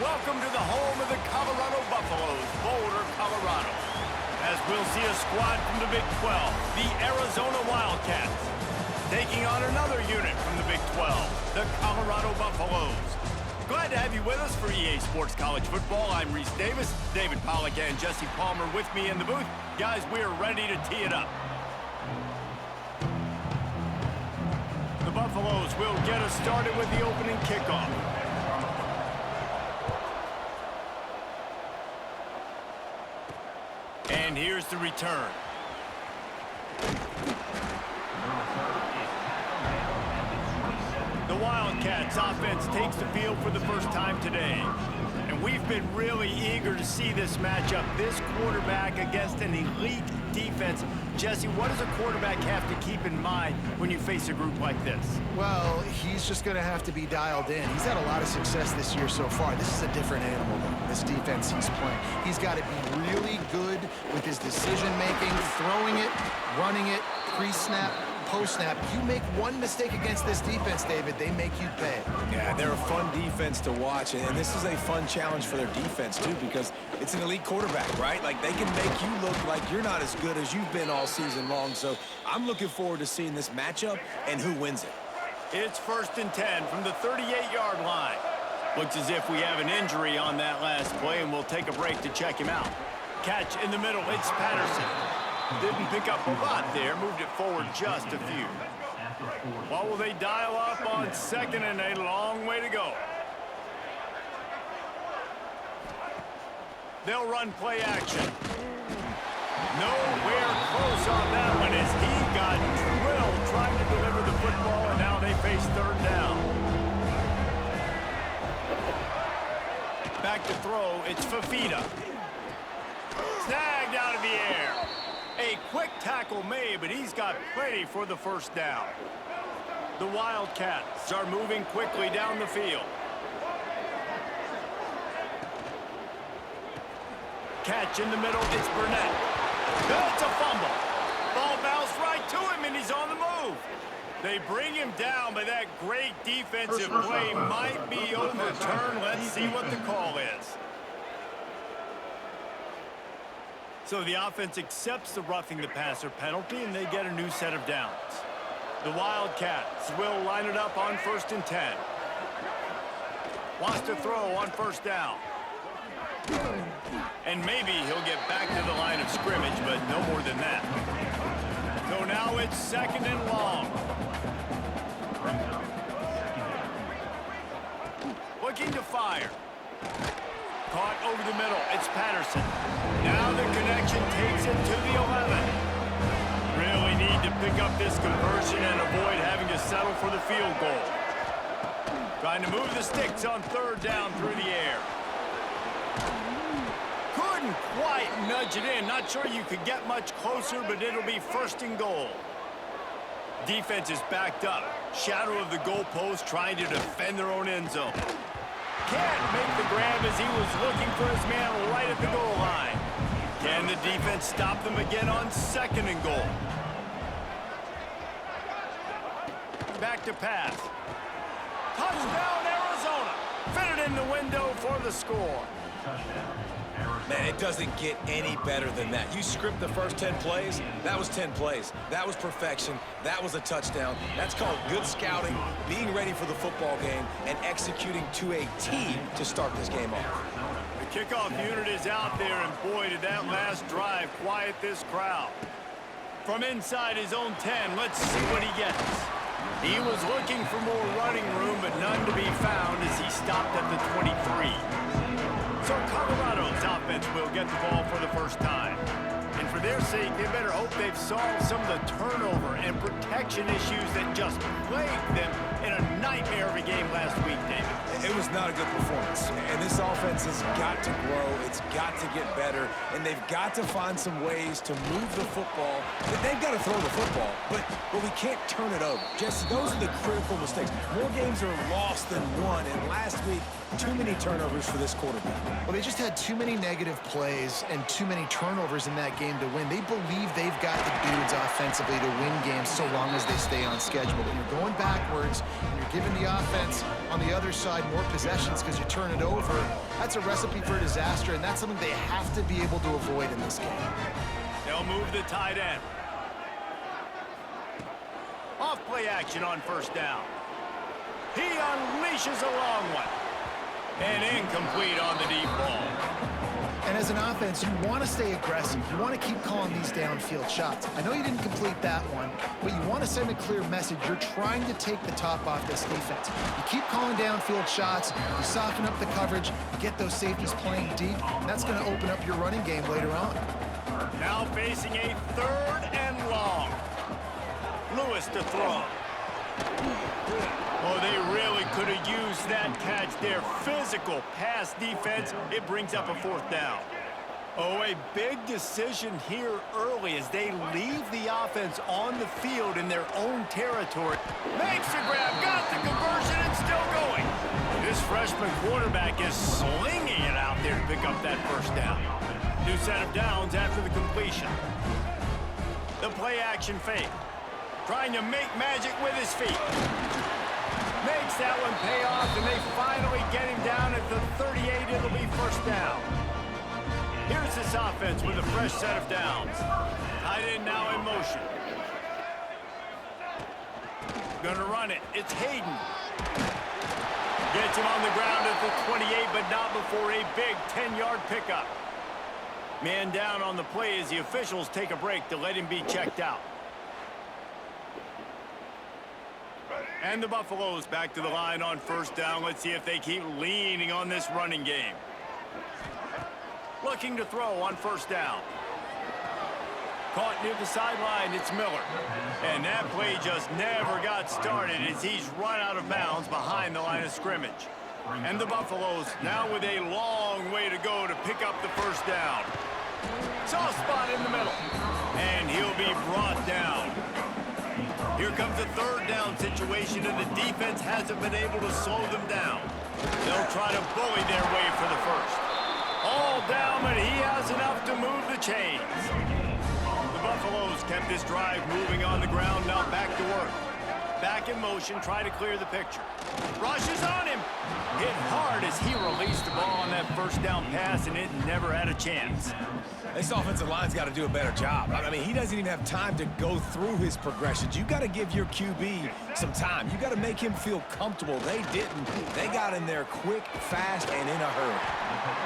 Welcome to the home of the Colorado Buffaloes, Boulder, Colorado. As we'll see a squad from the Big 12, the Arizona Wildcats, taking on another unit from the Big 12, the Colorado Buffaloes. Glad to have you with us for EA Sports College Football. I'm Reese Davis, David Pollack and Jesse Palmer with me in the booth. Guys, we're ready to tee it up. The Buffaloes will get us started with the opening kickoff. And here's the return. The Wildcats offense takes the field for the first time today. And we've been really eager to see this matchup. This quarterback against an elite defense. Jesse, what does a quarterback have to keep in mind when you face a group like this? Well, he's just going to have to be dialed in. He's had a lot of success this year so far. This is a different animal than this defense he's playing. He's got to be really good with his decision-making, throwing it, running it, pre-snap, post-snap. You make one mistake against this defense, David, they make you pay. Yeah, they're a fun defense to watch, and this is a fun challenge for their defense, too, because it's an elite quarterback, right? Like, they can make you look like you're not as good as you've been all season long, so I'm looking forward to seeing this matchup and who wins it. It's 1st and 10 from the 38-yard line. Looks as if we have an injury on that last play, and we'll take a break to check him out. Catch in the middle, it's Patterson. Didn't pick up a lot there, moved it forward just a few. What will they dial up on 2nd and a long way to go? They'll run play action. Nowhere close on that one as he got drilled trying to deliver the football, and now they face 3rd down. Back to throw, it's Fafita. Snagged out of the air. A quick tackle made, but he's got plenty for the 1st down. The Wildcats are moving quickly down the field. Catch in the middle, it's Burnett. It's a fumble. Ball bounced right to him, and he's on the move. They bring him down, but that great defensive play might be overturned. Let's see what the call is. So the offense accepts the roughing the passer penalty, and they get a new set of downs. The Wildcats will line it up on 1st and 10. Wants to throw on 1st down. And maybe he'll get back to the line of scrimmage, but no more than that. So now it's 2nd and long. Looking to fire. Caught over the middle, it's Patterson. Now the connection takes it to the 11. Really need to pick up this conversion and avoid having to settle for the field goal. Trying to move the sticks on 3rd down through the air. Couldn't quite nudge it in. Not sure you could get much closer, but it'll be 1st and goal. Defense is backed up. Shadow of the goalpost trying to defend their own end zone. Can't make the grab as he was looking for his man right at the goal line. Can the defense stop them again on 2nd and goal? Back to pass. Touchdown, Arizona. Fitted in the window for the score. Man, it doesn't get any better than that. You script the first 10 plays, that was 10 plays. That was perfection. That was a touchdown. That's called good scouting, being ready for the football game, and executing to a T to start this game off. The kickoff unit is out there, and boy, did that last drive quiet this crowd. From inside his own 10, let's see what he gets. He was looking for more running room, but none to be found as he stopped at the 23. So Colorado's offense will get the ball for the 1st time. And for their sake, they better hope they've solved some of the turnover and protection issues that just plagued them in a nightmare of a game last week, David. It was not a good performance. And this offense has got to grow. It's got to get better. And they've got to find some ways to move the football. They've got to throw the football, but we can't turn it over. Just those are the critical mistakes. More games are lost than won. And last week, too many turnovers for this quarterback. Well, they just had too many negative plays and too many turnovers in that game to win. They believe they've got the dudes offensively to win games so long as they stay on schedule. When you're going backwards and you're giving the offense on the other side more possessions because you turn it over, that's a recipe for disaster, and that's something they have to be able to avoid in this game. They'll move the tight end. Off play action on first down. He unleashes a long one. And incomplete on the deep ball. And as an offense, you want to stay aggressive. You want to keep calling these downfield shots. I know you didn't complete that one, but you want to send a clear message. You're trying to take the top off this defense. You keep calling downfield shots, you soften up the coverage, you get those safeties playing deep, and that's going to open up your running game later on. Now facing a 3rd and long. Lewis to throw. Oh, they really could have used that catch there. Physical pass defense. It brings up a 4th down. Oh, a big decision here early as they leave the offense on the field in their own territory. Makes the grab, got the conversion, and still going. This freshman quarterback is slinging it out there to pick up that 1st down. New set of downs after the completion. The play action fake. Trying to make magic with his feet. Makes that one pay off, and they finally get him down at the 38. It'll be 1st down. Here's this offense with a fresh set of downs. Tight end now in motion. Gonna run it. It's Hayden. Gets him on the ground at the 28, but not before a big 10-yard pickup. Man down on the play as the officials take a break to let him be checked out. And the Buffaloes back to the line on 1st down. Let's see if they keep leaning on this running game. Looking to throw on 1st down. Caught near the sideline, it's Miller. And that play just never got started as he's run out of bounds behind the line of scrimmage. And the Buffaloes now with a long way to go to pick up the 1st down. Soft spot in the middle. And he'll be brought down. Here comes a 3rd down situation, and the defense hasn't been able to slow them down. They'll try to bully their way for the 1st. All down, but he has enough to move the chains. The Buffaloes kept this drive moving on the ground, now back to work. Back in motion, try to clear the picture. Rushes on him. Hit hard as he released the ball on that 1st down pass, and it never had a chance. This offensive line's got to do a better job. I mean, he doesn't even have time to go through his progressions. You got to give your QB some time. You got to make him feel comfortable. They didn't. They got in there quick, fast, and in a hurry.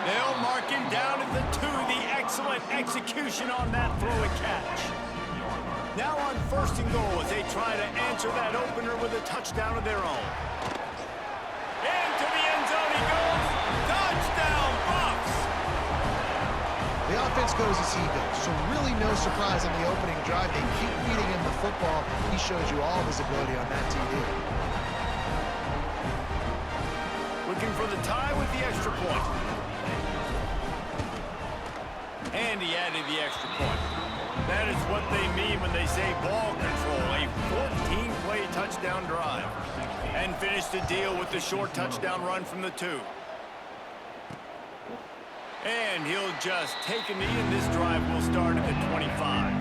They'll mark him down at the 2. The excellent execution on that throw and catch. Now on 1st and goal as they try to answer that opener with a touchdown of their own. Into the end zone he goes. Touchdown, Buffs! The offense goes as he goes, so really no surprise on the opening drive. They keep feeding him the football. He shows you all of his ability on that TV. Looking for the tie with the extra point. And he added the extra point. That is what they mean when they say ball control. A 14-play touchdown drive. And finish the deal with the short touchdown run from the 2. And he'll just take a knee, and this drive will start at the 25.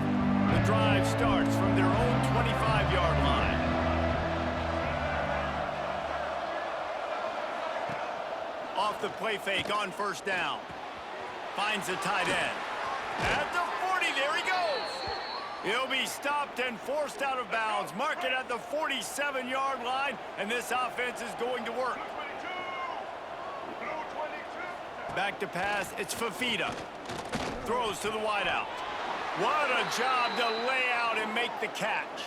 The drive starts from their own 25-yard line. Off the play fake on 1st down. Finds the tight end. At the 40, there he goes. He'll be stopped and forced out of bounds. Mark it at the 47-yard line, and this offense is going to work. Back to pass, it's Fafita. Throws to the wideout. What a job to lay out and make the catch.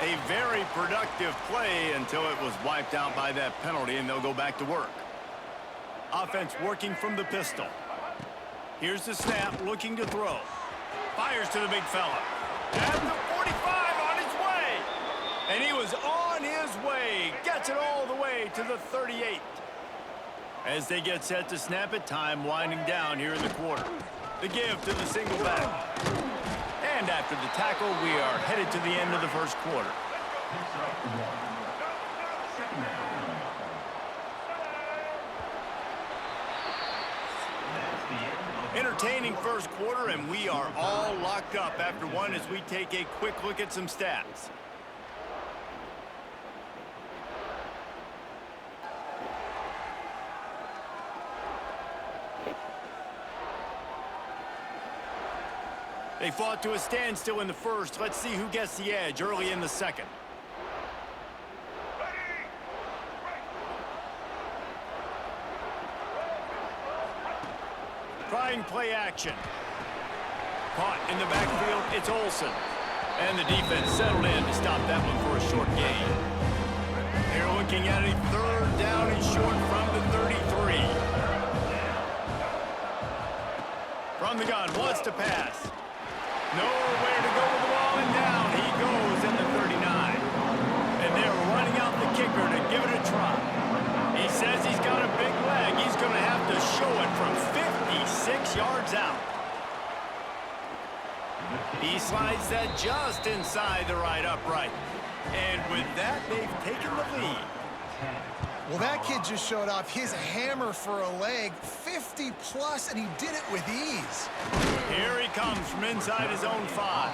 A very productive play until it was wiped out by that penalty, and they'll go back to work. Offense working from the pistol. Here's the snap, looking to throw. Fires to the big fella. At the 45, on his way. And he was on his way. Gets it all the way to the 38. As they get set to snap it, time winding down here in the quarter. The give to the single back. And after the tackle, we are headed to the end of the 1st quarter. Entertaining first quarter, and we are all locked up after one as we take a quick look at some stats. They fought to a standstill in the first. Let's see who gets the edge early in the second. Trying play action. Caught in the backfield, it's Olsen. And the defense settled in to stop that one for a short gain. They're looking at a third down and short from the 33. From the gun, wants to pass. Nowhere to go with the ball, and down he goes at the 39. And they're running out the kicker to give it a try. He says he's got a big leg. He's going to have to show it from 56 yards out. He slides that just inside the right upright. And with that, they've taken the lead. Well, that kid just showed off his hammer for a leg, 50-plus, and he did it with ease. Here he comes from inside his own 5.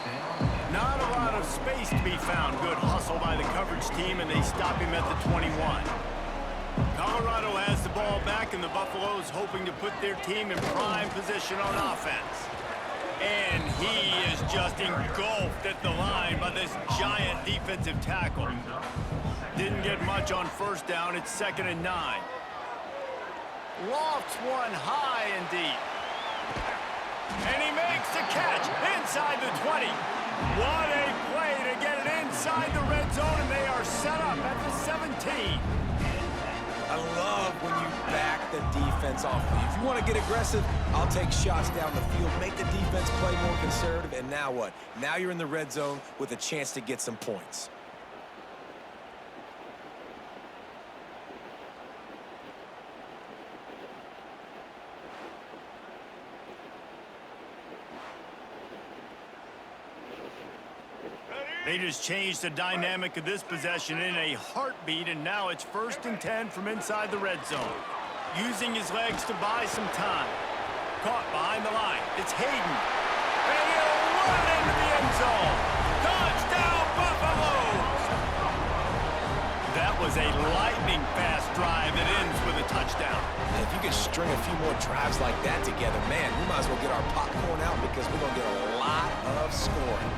Not a lot of space to be found. Good hustle by the coverage team, and they stop him at the 21. Colorado has the ball back, and the Buffaloes hoping to put their team in prime position on offense. And he is just engulfed at the line by this giant defensive tackle. Didn't get much on first down. It's 2nd and 9. Lofts one high and deep. And he makes the catch inside the 20. What a play to get it inside the red zone, and they are set up at the 17. I love when you back the defense off. If you want to get aggressive, I'll take shots down the field, make the defense play more conservative, and now what? Now you're in the red zone with a chance to get some points. They just changed the dynamic of this possession in a heartbeat, and now it's 1st and 10 from inside the red zone. Using his legs to buy some time. Caught behind the line. It's Hayden. And he'll run into the end zone. Touchdown, Buffaloes! That was a lightning-fast drive that ends with a touchdown. And if you could string a few more drives like that together, man, we might as well get our popcorn out because we're going to get a lot of scoring.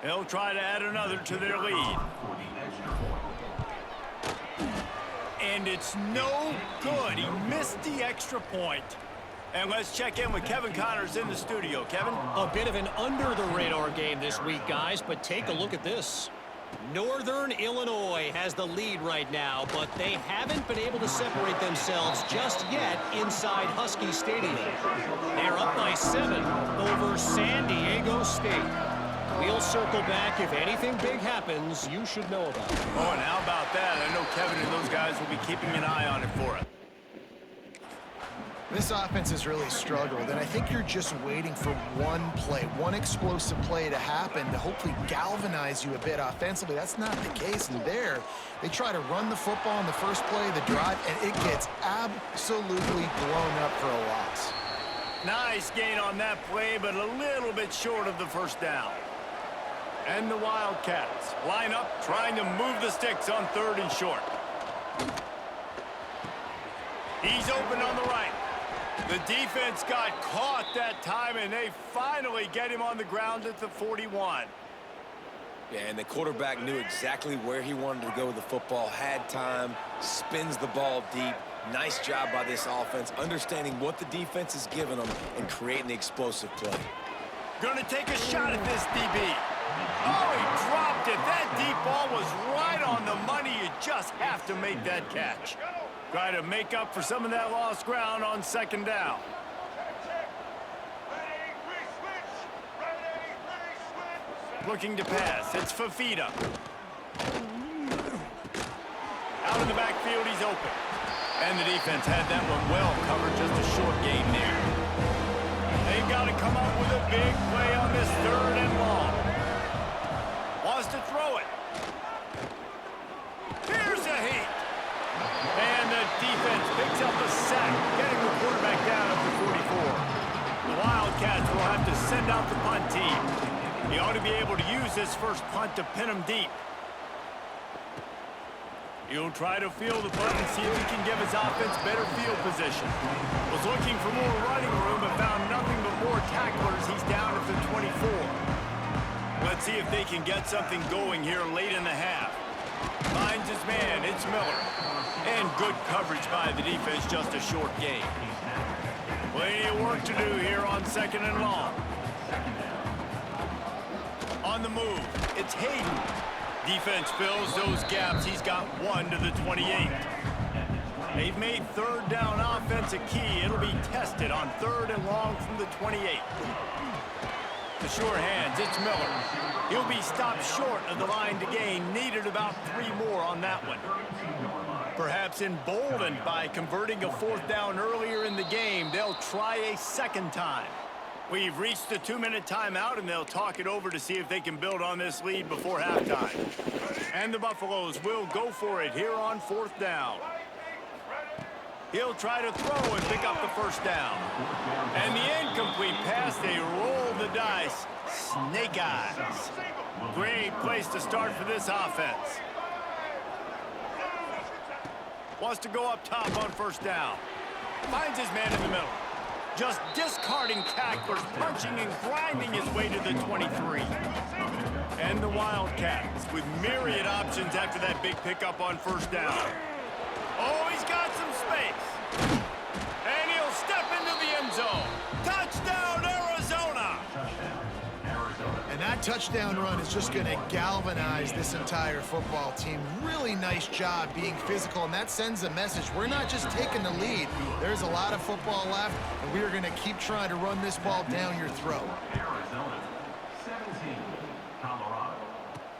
They'll try to add another to their lead. And it's no good. He missed the extra point. And let's check in with Kevin Connors in the studio. Kevin? A bit of an under-the-radar game this week, guys, but take a look at this. Northern Illinois has the lead right now, but they haven't been able to separate themselves just yet inside Husky Stadium. They're up by 7 over San Diego State. We'll circle back. If anything big happens, you should know about it. Oh, and how about that? I know Kevin and those guys will be keeping an eye on it for us. This offense has really struggled, and I think you're just waiting for one play, one explosive play to happen to hopefully galvanize you a bit offensively. That's not the case, and there they try to run the football in the first play of the drive, and it gets absolutely blown up for a loss. Nice gain on that play, but a little bit short of the first down. And the Wildcats line up, trying to move the sticks on 3rd and short. He's open on the right. The defense got caught that time, and they finally get him on the ground at the 41. Yeah, and the quarterback knew exactly where he wanted to go with the football, had time, spins the ball deep. Nice job by this offense, understanding what the defense is giving them and creating the explosive play. Gonna take a shot at this DB. Oh, he dropped it. That deep ball was right on the money. You just have to make that catch. Try to make up for some of that lost ground on 2nd down. Looking to pass. It's Fafita. Out in the backfield, he's open. And the defense had that one well covered. Just a short gain there. They've got to come up with a big play on this 3rd and throw it. Here's a heat. And the defense picks up a sack, getting the quarterback down at the 44. The Wildcats will have to send out the punt team. He ought to be able to use this first punt to pin him deep. He'll try to field the punt and see if he can give his offense better field position. Was looking for more running room but found nothing but more tacklers. He's down at the 24. Let's see if they can get something going here late in the half. Finds his man, it's Miller. And good coverage by the defense, just a short gain. Plenty of work to do here on 2nd and long. On the move, it's Hayden. Defense fills those gaps. He's got 1 to the 28. They've made 3rd down offense a key. It'll be tested on 3rd and long from the 28. The sure hands, it's Miller. He'll be stopped short of the line to gain. Needed about 3 more on that one. Perhaps emboldened by converting a 4th down earlier in the game, they'll try a 2nd time. We've reached the 2-minute timeout, and they'll talk it over to see if they can build on this lead before halftime. And the Buffaloes will go for it here on 4th down. He'll try to throw and pick up the 1st down. And the incomplete pass, they roll the dice. Snake eyes. Great place to start for this offense. Wants to go up top on 1st down. Finds his man in the middle. Just discarding tacklers, punching and grinding his way to the 23. And the Wildcats with myriad options after that big pickup on 1st down. Oh, he's got some space. And he'll step into the end zone. Touchdown, Arizona! And that touchdown run is just going to galvanize this entire football team. Really nice job being physical, and that sends a message. We're not just taking the lead. There's a lot of football left, and we are going to keep trying to run this ball down your throat. Arizona 17, Colorado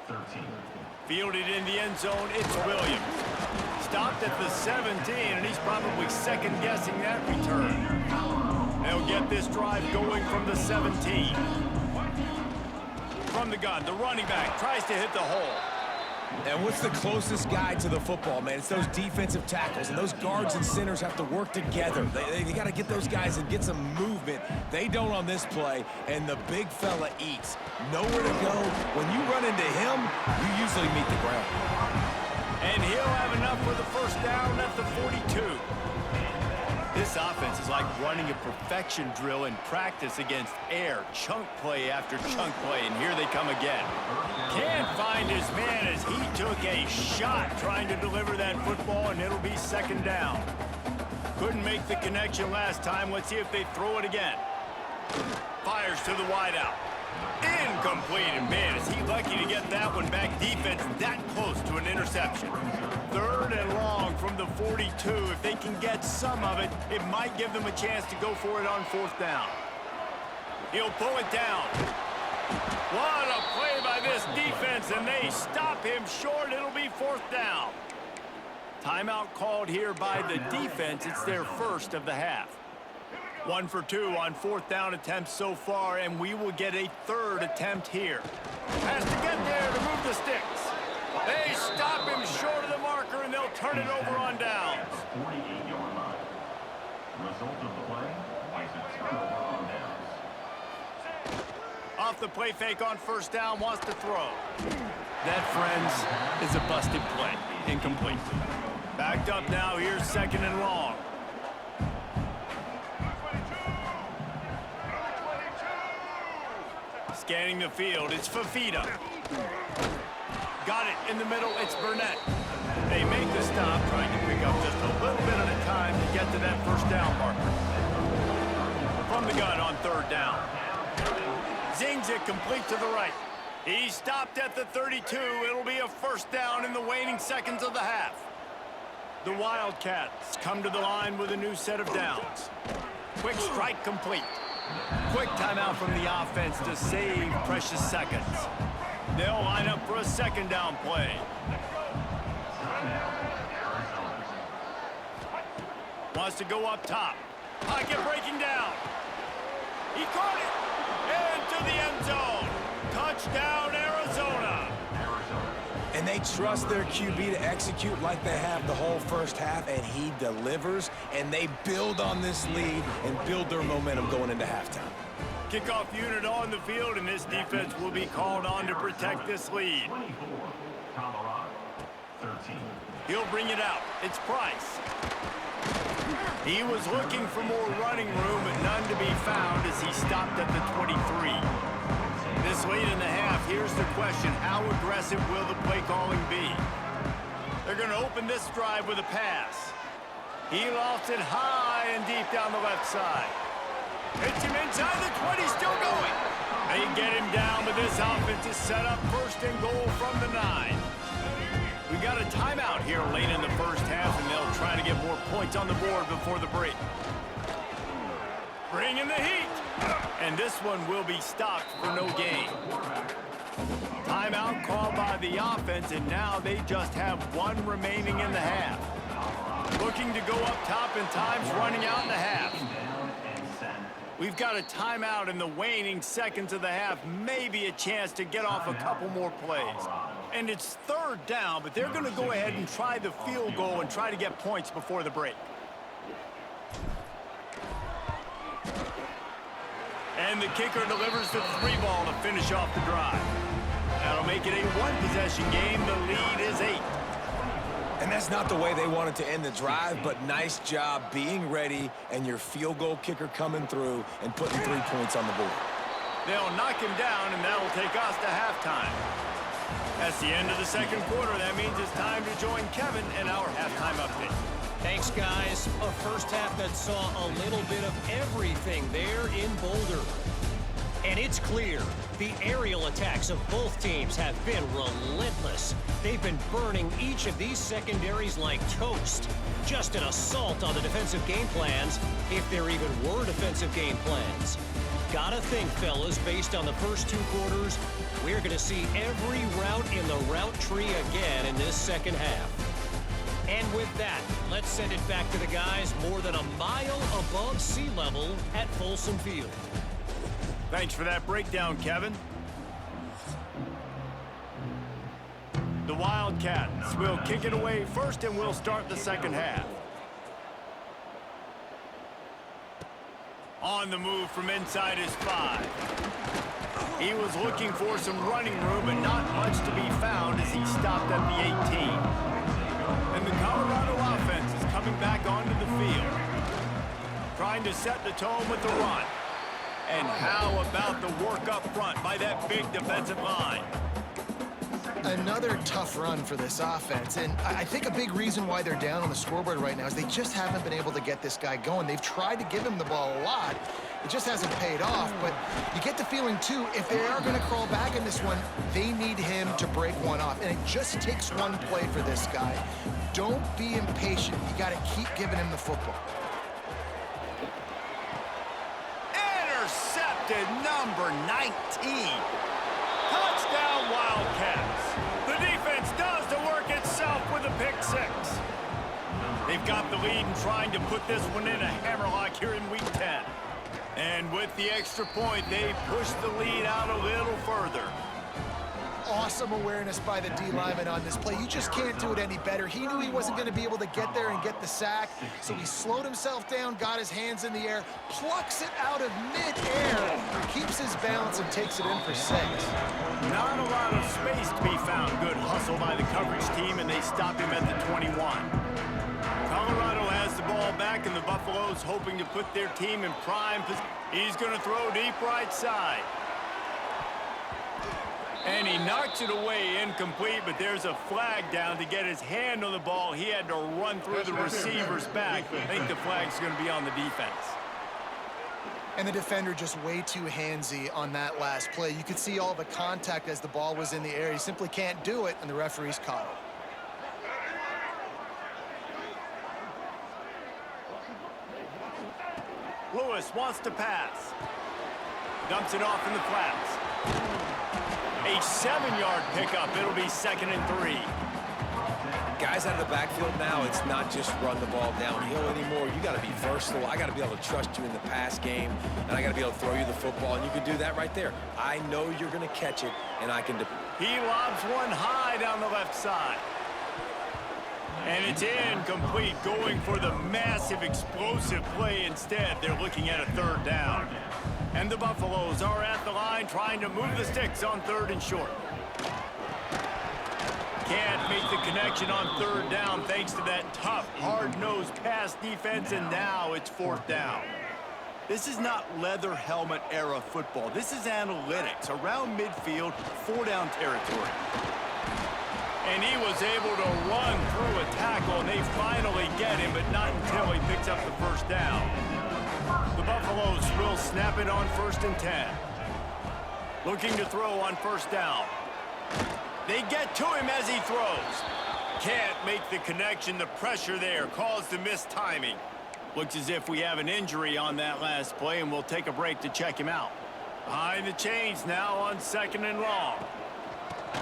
13. Fielded in the end zone, it's Williams. Stopped at the 17, and he's probably second-guessing that return. They'll get this drive going from the 17. From the gun, the running back tries to hit the hole. And what's the closest guy to the football, man? It's those defensive tackles, and those guards and centers have to work together. They got to get those guys and get some movement. They don't on this play, and the big fella eats. Nowhere to go. When you run into him, you usually meet the ground. And he'll have enough for the 1st down at the 42. This offense is like running a perfection drill in practice against air. Chunk play after chunk play, and here they come again. Can't find his man as he took a shot trying to deliver that football, and it'll be 2nd down. Couldn't make the connection last time. Let's see if they throw it again. Fires to the wideout. Incomplete, and man, is he lucky to get that one back. Defense that close to an interception. 3rd and long from the 42. If they can get some of it, it might give them a chance to go for it on 4th down. He'll pull it down. What a play by this defense, and they stop him short. It'll be 4th down. Timeout called here by the defense. It's their first of the half. 1 for 2 on 4th down attempts so far, and we will get a 3rd attempt here. Has to get there to move the sticks. They stop him short of the marker, and they'll turn it over on downs. 48-yard line. Result of the play is a turnover on downs. Off the play fake on 1st down, wants to throw. That, friends, is a busted play. Incomplete. Backed up now, here's 2nd and long. Scanning the field, it's Fafita. Got it in the middle, it's Burnett. They make the stop, trying to pick up just a little bit at a time to get to that 1st down marker. From the gun on 3rd down. Zings it complete to the right. He stopped at the 32. It'll be a 1st down in the waning seconds of the half. The Wildcats come to the line with a new set of downs. Quick strike complete. Quick timeout from the offense to save precious seconds. They'll line up for a 2nd down play. Wants to go up top. Pocket breaking down. He caught it. Into the end zone. Touchdown, Arizona. they trust their QB to execute like they have the whole first half, and he delivers, and they build on this lead and build their momentum going into halftime. Kickoff unit on the field, and this defense will be called on to protect this lead. 24, Colorado, 13. He'll bring it out. It's Price. He was looking for more running room, but none to be found as he stopped at the 23. This late in the half, here's the question: how aggressive will the play calling be? They're going to open this drive with a pass. He lofts it high and deep down the left side. Hits him inside the 20, still going. They get him down, but this offense is set up first and goal from the 9. We got a timeout here late in the first half, and they'll try to get more points on the board before the break. Bring in the heat. And this one will be stopped for no gain. Timeout called by the offense, and now they just have one remaining in the half. Looking to go up top, and time's running out in the half. We've got a timeout in the waning seconds of the half, maybe a chance to get off a couple more plays. And it's third down, but they're going to go ahead and try the field goal and try to get points before the break. And the kicker delivers the 3-ball to finish off the drive. That'll make it a one-possession game. The lead is 8. And that's not the way they wanted to end the drive, but nice job being ready and your field goal kicker coming through and putting 3 points on the board. They'll knock him down, and that'll take us to halftime. That's the end of the second quarter. That means it's time to join Kevin in our halftime update. Thanks, guys. A first half that saw a little bit of everything there in Boulder. And it's clear the aerial attacks of both teams have been relentless. They've been burning each of these secondaries like toast. Just an assault on the defensive game plans, if there even were defensive game plans. Gotta think, fellas, based on the first 2 quarters, we're going to see every route in the route tree again in this second half. And with that, let's send it back to the guys more than a mile above sea level at Folsom Field. Thanks for that breakdown, Kevin. The Wildcats will kick it away first, and we'll start the second half. On the move from inside his 5. He was looking for some running room, but not much to be found as he stopped at the 18. And the Colorado offense is coming back onto the field, trying to set the tone with the run. And how about the work up front by that big defensive line? Another tough run for this offense, and I think a big reason why they're down on the scoreboard right now is they just haven't been able to get this guy going. They've tried to give him the ball a lot. It just hasn't paid off, but you get the feeling, too, if they are going to crawl back in this one, they need him to break one off, and it just takes one play for this guy. Don't be impatient. You got to keep giving him the football. Intercepted, number 19. Touchdown, Wildcats. The defense does the work itself with a pick 6. They've got the lead and trying to put this one in a hammerlock here in week 10. And with the extra point, they push the lead out a little further. Awesome awareness by the D-lineman on this play. You just can't do it any better. He knew he wasn't going to be able to get there and get the sack, so he slowed himself down, got his hands in the air, plucks it out of mid-air, keeps his balance, and takes it in for 6. Not a lot of space to be found. Good hustle by the coverage team, and they stop him at the 21. Colorado has the ball back, and the Buffaloes hoping to put their team in prime position. He's going to throw deep right side. And he knocks it away incomplete, but there's a flag down to get his hand on the ball. He had to run through the receiver's back. I think the flag's going to be on the defense. And the defender just way too handsy on that last play. You could see all the contact as the ball was in the air. He simply can't do it, and the referee's caught it. Lewis wants to pass. Dumps it off in the flats. A 7-yard pickup. It'll be 2nd and 3. guys out of the backfield now, it's not just run the ball downhill anymore. You got to be versatile. I got to be able to trust you in the pass game, and I got to be able to throw you the football, and you can do that right there. I know you're going to catch it, and I can. He lobs one high down the left side. And it's incomplete, going for the massive explosive play instead. They're looking at a third down. And the Buffaloes are at the line trying to move the sticks on 3rd and short. Can't make the connection on 3rd down thanks to that tough, hard-nosed pass defense, and now it's 4th down. This is not leather helmet era football. This is analytics around midfield, 4-down territory. And he was able to run through a tackle, and they finally get him, but not until he picks up the 1st down. The Buffaloes will snap it on 1st and 10. Looking to throw on 1st down. They get to him as he throws. Can't make the connection. The pressure there caused the missed timing. Looks as if we have an injury on that last play, and we'll take a break to check him out. Behind the chains now on 2nd and long.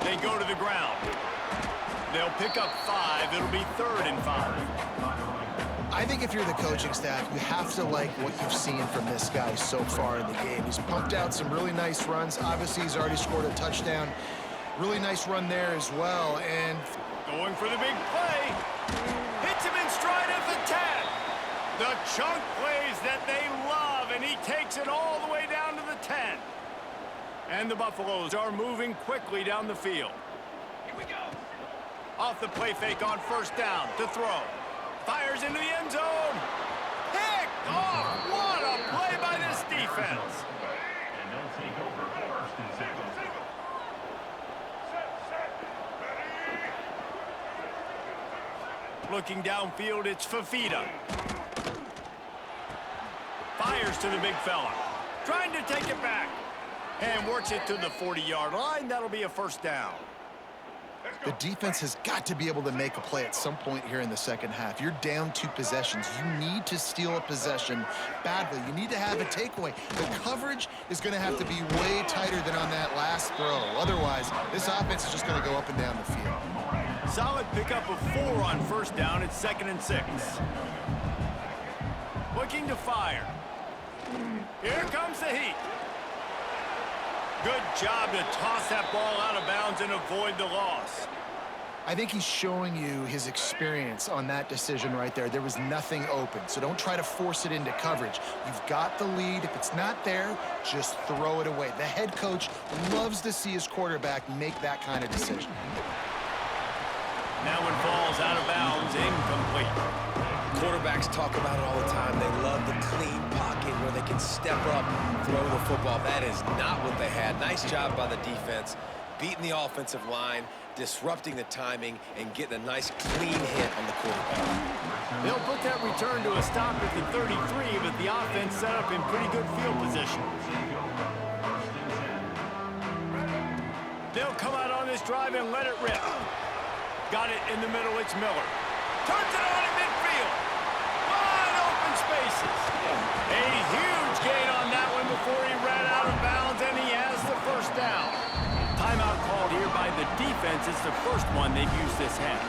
They go to the ground. They'll pick up 5. It'll be 3rd and 5. I think if you're the coaching staff, you have to like what you've seen from this guy so far in the game. He's pumped out some really nice runs. Obviously, he's already scored a touchdown. Really nice run there as well. And going for the big play. Hits him in stride at the 10. The chunk plays that they love, and he takes it all the way down to the 10. And the Buffaloes are moving quickly down the field. Here we go. Off the play fake on 1st down to throw. Fires into the end zone. Picked off. What a play by this defense. And they'll take over 1st and 2. Looking downfield, it's Fafita. Fires to the big fella. Trying to take it back. And works it to the 40-yard line. That'll be a 1st down. the defense has got to be able to make a play at some point here in the second half. You're down 2 possessions. You need to steal a possession badly. You need to have a takeaway. The coverage is going to have to be way tighter than on that last throw. Otherwise, this offense is just going to go up and down the field. Solid pickup of 4 on 1st down. It's 2nd and 6. Looking to fire. Here comes the heat. Good job to toss that ball out of bounds and avoid the loss. I think he's showing you his experience on that decision right there. There was nothing open, so don't try to force it into coverage. You've got the lead. If it's not there, just throw it away. The head coach loves to see his quarterback make that kind of decision. That one falls out of bounds, incomplete. Quarterbacks talk about it all the time. They love the clean pocket where they can step up, throw the football. That is not what they had. Nice job by the defense, beating the offensive line, disrupting the timing, and getting a nice clean hit on the quarterback. They'll put that return to a stop at the 33, but the offense set up in pretty good field position. They'll come out on this drive and let it rip. Got it in the middle, it's Miller. Turns it on in midfield. Wide open spaces. A huge gain on that one before he ran out of bounds, and he has the 1st down. Timeout called here by the defense. It's the first one they've used this half.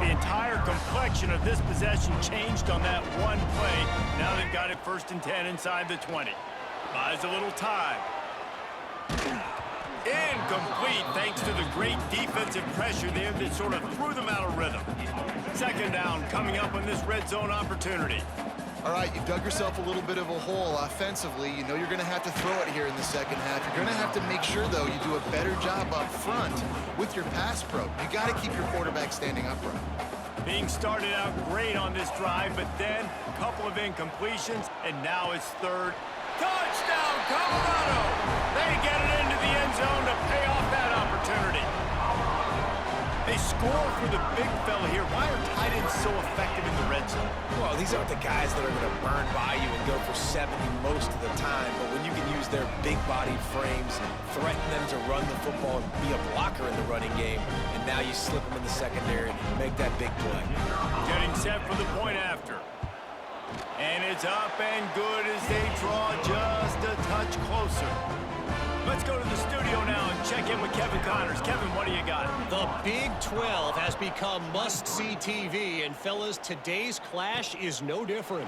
The entire complexion of this possession changed on that one play. Now they've got it 1st and 10 inside the 20. Buys a little time. Incomplete thanks to the great defensive pressure there that sort of threw them out of rhythm. 2nd down coming up on this red zone opportunity. All right, you've dug yourself a little bit of a hole offensively. You know you're going to have to throw it here in the second half. You're going to have to make sure, though, you do a better job up front with your pass pro. You got to keep your quarterback standing upright. Being started out great on this drive, but then a couple of incompletions, and now it's 3rd. Touchdown, Colorado! They get it into the end zone to pay off that opportunity. They score for the big fella here. Why are tight ends so effective in the red zone? Well, these aren't the guys that are going to burn by you and go for 70 most of the time, but when you can use their big-bodied frames, threaten them to run the football and be a blocker in the running game, and now you slip them in the secondary and make that big play. Getting set for the point after. And it's up and good as they draw just a touch closer. Let's go to the studio now and check in with Kevin Connors. Kevin, what do you got? The Big 12 has become must-see TV, and fellas, today's clash is no different.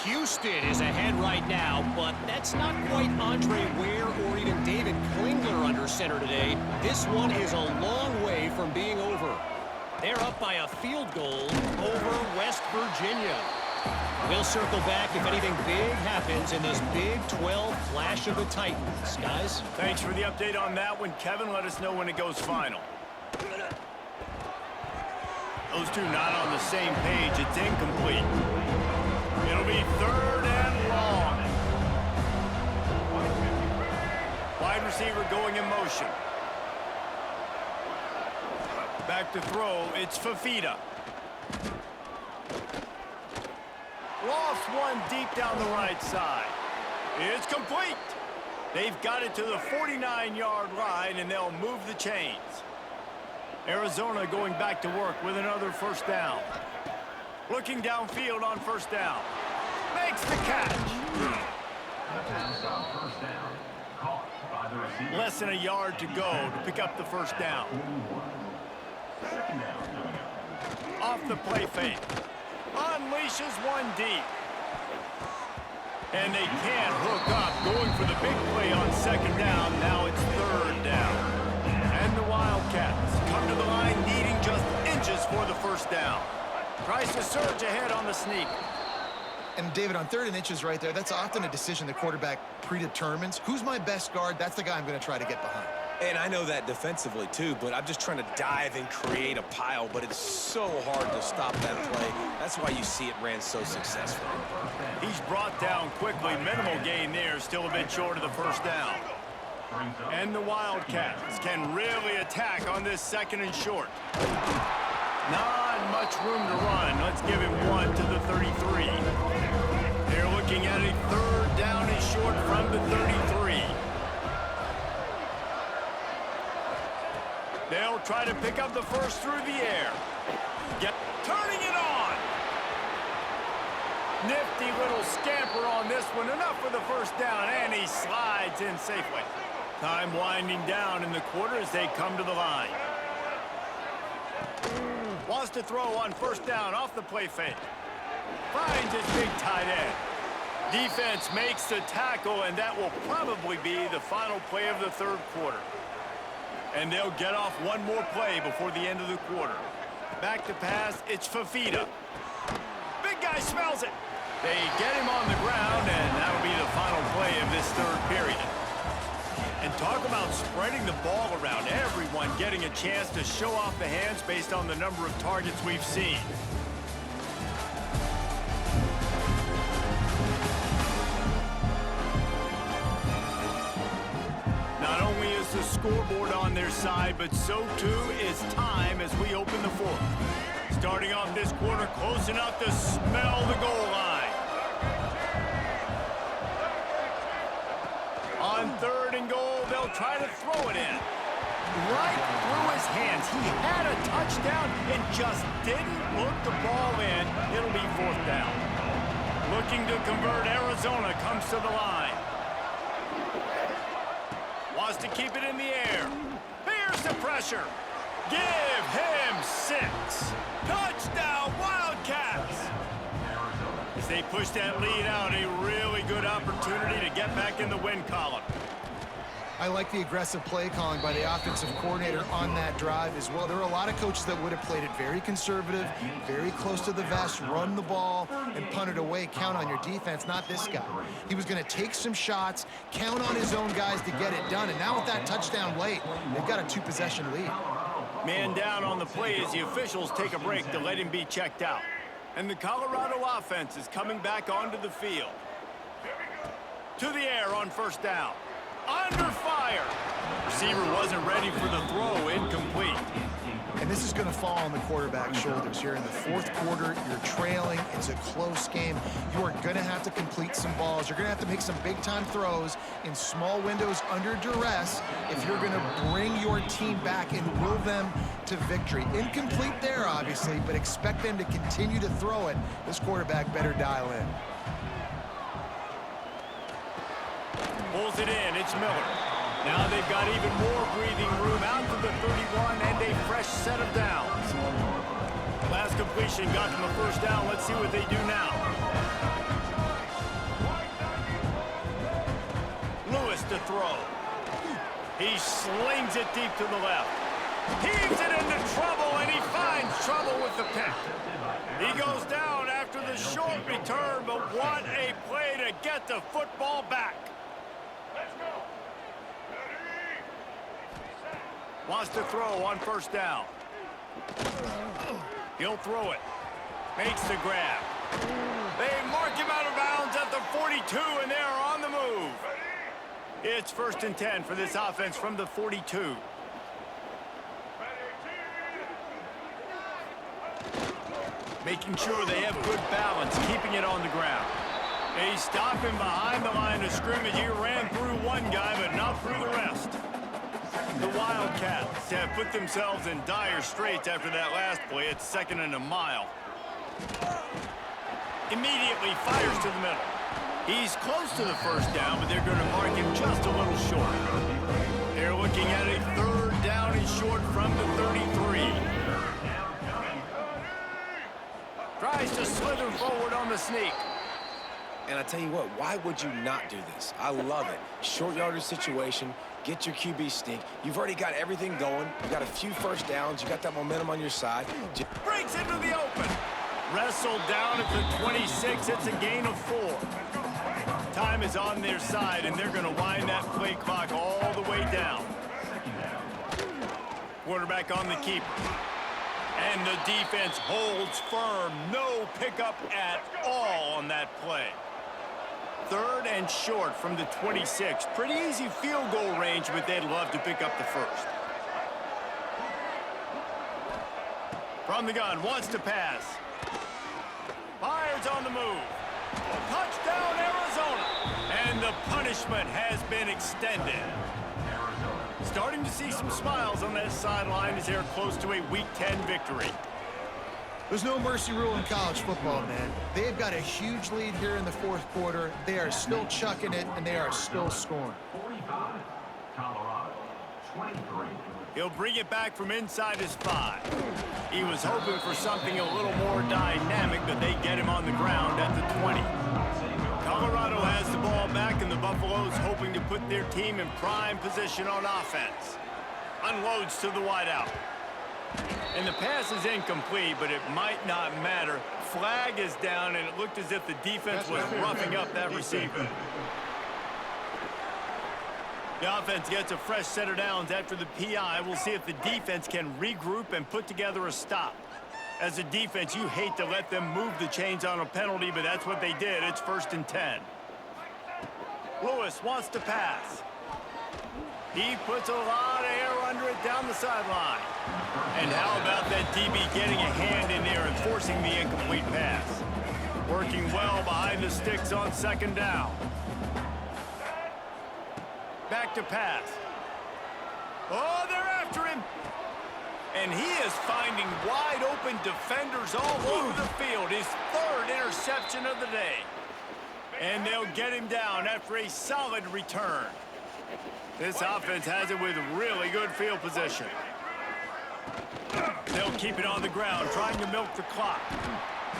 Houston is ahead right now, but that's not quite Andre Ware or even David Klingler under center today. This one is a long way from being over. They're up by a field goal over West Virginia. We'll circle back if anything big happens in this Big 12 clash of the Titans. Guys? Thanks for the update on that one, Kevin. Let us know when it goes final. Those two not on the same page. It's incomplete. It'll be 3rd and long. Wide receiver going in motion. Back to throw. It's Fafita. Lofts one deep down the right side. It's complete. They've got it to the 49-yard line, and they'll move the chains. Arizona going back to work with another first down. Looking downfield on first down. Makes the catch. The pass on first down. Caught by the receiver. Less than a yard to go to pick up the first down. 41. Second down coming up. Off the play fake. Unleashes one deep. And they can't hook up. Going for the big play on second down. Now it's 3rd down. And the Wildcats come to the line needing just inches for the first down. Tries to surge ahead on the sneak. And David, on 3rd and inches right there, that's often a decision the quarterback predetermines. Who's my best guard? That's the guy I'm going to try to get behind. And I know that defensively, too, but I'm just trying to dive and create a pile, but it's so hard to stop that play. That's why you see it ran so successfully. He's brought down quickly. Minimal gain there. Still a bit short of the first down. And the Wildcats can really attack on this 2nd and short. Not much room to run. Let's give him one to the 33. They're looking at a 3rd down and short from the 33. They'll try to pick up the first through the air. Turning it on. Nifty little scamper on this one. Enough for the first down, and he slides in safely. Time winding down in the quarter as they come to the line. Wants to throw on first down off the play fake. Finds his big tight end. Defense makes the tackle, and that will probably be the final play of the 3rd quarter. And they'll get off one more play before the end of the quarter. Back to pass, it's Fafita. Big guy smells it. They get him on the ground, and that'll be the final play of this 3rd period. And talk about spreading the ball around. Everyone getting a chance to show off the hands based on the number of targets we've seen. Not only is the scoreboard on their side, but so too is time as we open the 4th. Starting off this quarter close enough to smell the goal line. On 3rd and goal, they'll try to throw it in. Right through his hands. He had a touchdown and just didn't look the ball in. It'll be 4th down. Looking to convert, Arizona comes to the line. Wants to keep it in the air. Here's the pressure. Give him 6. Touchdown, Wildcats! As they push that lead out, a really good opportunity to get back in the win column. I like the aggressive play calling by the offensive coordinator on that drive as well. There are a lot of coaches that would have played it very conservative, very close to the vest, run the ball, and punt it away. Count on your defense, not this guy. He was going to take some shots, count on his own guys to get it done. And now with that touchdown late, they've got a 2-possession lead. Man down on the play as the officials take a break to let him be checked out. And the Colorado offense is coming back onto the field. To the air on first down. Under fire. Receiver wasn't ready for the throw. Incomplete. And this is going to fall on the quarterback's shoulders here in the 4th quarter. You're trailing. It's a close game. You are going to have to complete some balls. You're going to have to make some big-time throws in small windows under duress if you're going to bring your team back and will them to victory. Incomplete there, obviously, but expect them to continue to throw it. This quarterback better dial in. Pulls it in. It's Miller. Now they've got even more breathing room out to the 31 and a fresh set of downs. Last completion got them a first down. Let's see what they do now. Lewis to throw. He slings it deep to the left. Heaves it into trouble, and he finds trouble with the pick. He goes down after the short return, but what a play to get the football back. Wants to throw on first down. He'll throw it. Makes the grab. They mark him out of bounds at the 42, and they are on the move. It's 1st and 10 for this offense from the 42. Making sure they have good balance, keeping it on the ground. They stop him behind the line of scrimmage. He ran through one guy, but not through the rest. The Wildcats have put themselves in dire straits after that last play. It's 2nd and a mile. Immediately fires to the middle. He's close to the first down, but they're going to mark him just a little short. They're looking at a 3rd down and short from the 33. Tries to slither forward on the sneak. And I tell you what, why would you not do this? I love it. Short yardage situation, get your QB sneak. You've already got everything going. You got a few first downs. You got that momentum on your side. Breaks into the open. Wrestled down at the 26. It's a gain of 4. Time is on their side, and they're going to wind that play clock all the way down. Quarterback on the keeper. And the defense holds firm. No pickup at all on that play. 3rd and short from the 26. Pretty easy field goal range, but they'd love to pick up the first. From the gun, wants to pass. Fires on the move. Touchdown, Arizona. And the punishment has been extended. Starting to see some smiles on that sideline as they're close to a Week 10 victory. There's no mercy rule in college football, man. They've got a huge lead here in the 4th quarter. They are still chucking it, and they are still scoring. 45, Colorado, 23. He'll bring it back from inside his 5. He was hoping for something a little more dynamic, but they get him on the ground at the 20. Colorado has the ball back, and the Buffaloes hoping to put their team in prime position on offense. Unloads to the wideout. And the pass is incomplete, but it might not matter. Flag is down, and it looked as if the defense was roughing up that receiver. The offense gets a fresh set of downs after the PI. We'll see if the defense can regroup and put together a stop. As a defense, you hate to let them move the chains on a penalty, but that's what they did. It's 1st and 10. Lewis wants to pass. He puts a lot of air under it down the sideline. And how about that DB getting a hand in there and forcing the incomplete pass? Working well behind the sticks on 2nd down. Back to pass. Oh, they're after him. And he is finding wide open defenders all over the field. His 3rd interception of the day. And they'll get him down after a solid return. This offense has it with really good field position. They'll keep it on the ground, trying to milk the clock.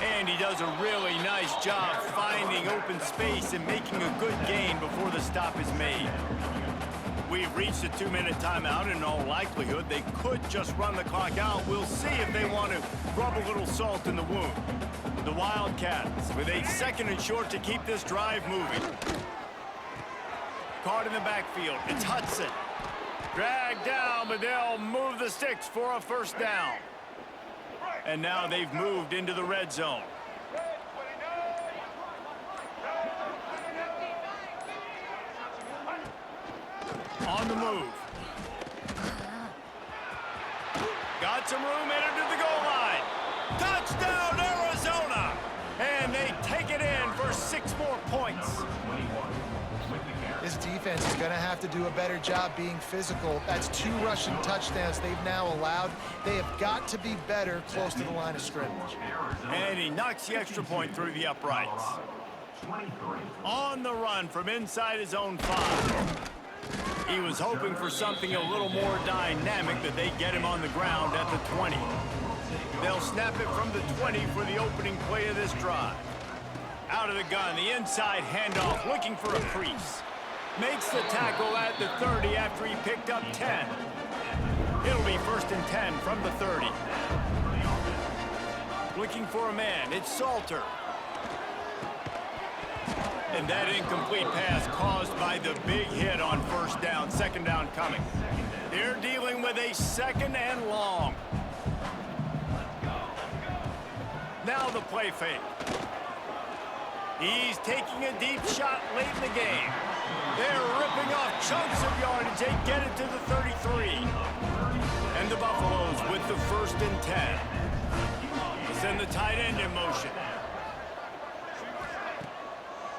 And he does a really nice job finding open space and making a good gain before the stop is made. We've reached a 2-minute timeout. In all likelihood, they could just run the clock out. We'll see if they want to rub a little salt in the wound. The Wildcats with a 2nd and short to keep this drive moving. Caught in the backfield. It's Hudson. Dragged down, but they'll move the sticks for a 1st down. And now they've moved into the red zone. On the move. Got some room, entered to the goal line. Touchdown, Arizona! And they take it in for 6 more points. This defense is going to have to do a better job being physical. That's 2 rushing touchdowns they've now allowed. They have got to be better close to the line of scrimmage. And he knocks the extra point through the uprights. On the run from inside his own 5. He was hoping for something a little more dynamic, that they get him on the ground at the 20. They'll snap it from the 20 for the opening play of this drive. Out of the gun, the inside handoff, looking for a crease. Makes the tackle at the 30 after he picked up 10. It'll be 1st and 10 from the 30. Looking for a man, it's Salter. And that incomplete pass caused by the big hit on 1st down, 2nd down coming. They're dealing with a 2nd and long. Now the play fake. He's taking a deep shot late in the game. They're ripping off chunks of yardage. They get it to the 33. And the Buffaloes with the 1st and 10. They send the tight end in motion.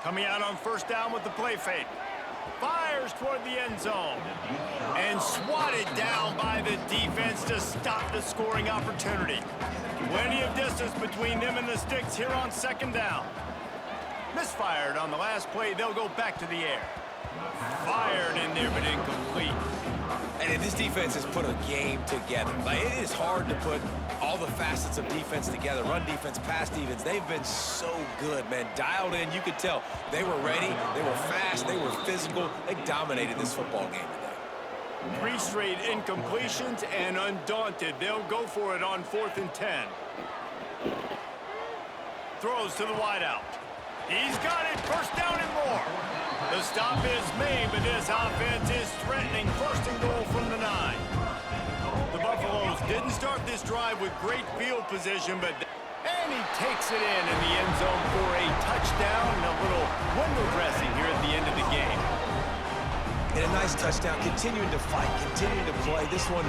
Coming out on 1st down with the play fake. Fires toward the end zone. And swatted down by the defense to stop the scoring opportunity. Plenty of distance between them and the sticks here on 2nd down. Misfired on the last play. They'll go back to the air. Fired in there, but incomplete. And this defense has put a game together. Like, it is hard to put all the facets of defense together. Run defense, pass defense. They've been so good, man. Dialed in. You could tell they were ready. They were fast. They were physical. They dominated this football game today. 3 straight incompletions, and undaunted, they'll go for it on 4th and 10. Throws to the wideout. He's got it, 1st down and more. The stop is made, but this offense is threatening 1st and goal from the 9. The Buffaloes didn't start this drive with great field position, and he takes it in the end zone for a touchdown and a little window dressing here at the end of the game. And a nice touchdown, continuing to fight, continuing to play. This one,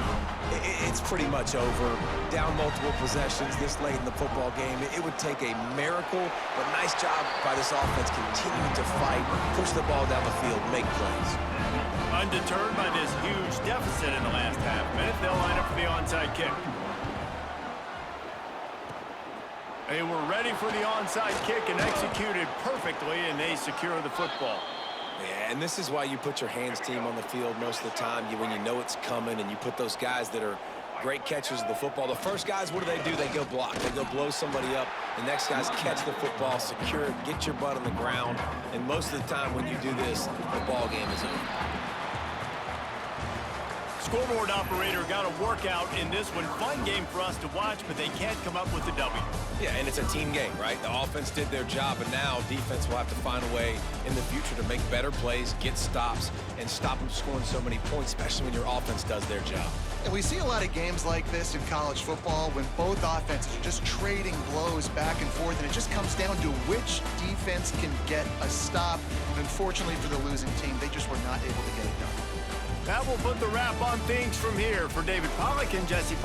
it's pretty much over. Down multiple possessions this late in the football game. It would take a miracle, but nice job by this offense continuing to fight, push the ball down the field, make plays. Undeterred by this huge deficit in the last half minute, they'll line up for the onside kick. They were ready for the onside kick and executed perfectly, and they secure the football. Yeah, and this is why you put your hands team on the field most of the time, when you know it's coming, and you put those guys that are great catchers of the football. The first guys, what do? They go block. They go blow somebody up. The next guys catch the football, secure it, get your butt on the ground. And most of the time when you do this, the ball game is over. Scoreboard operator got a workout in this one. Fun game for us to watch, but they can't come up with the W. Yeah, and it's a team game, right? The offense did their job, and now defense will have to find a way in the future to make better plays, get stops, and stop them scoring so many points, especially when your offense does their job. And we see a lot of games like this in college football when both offenses are just trading blows back and forth, and it just comes down to which defense can get a stop. And unfortunately for the losing team, they just were not able to get it done. That will put the wrap on things from here. For David Pollack and Jesse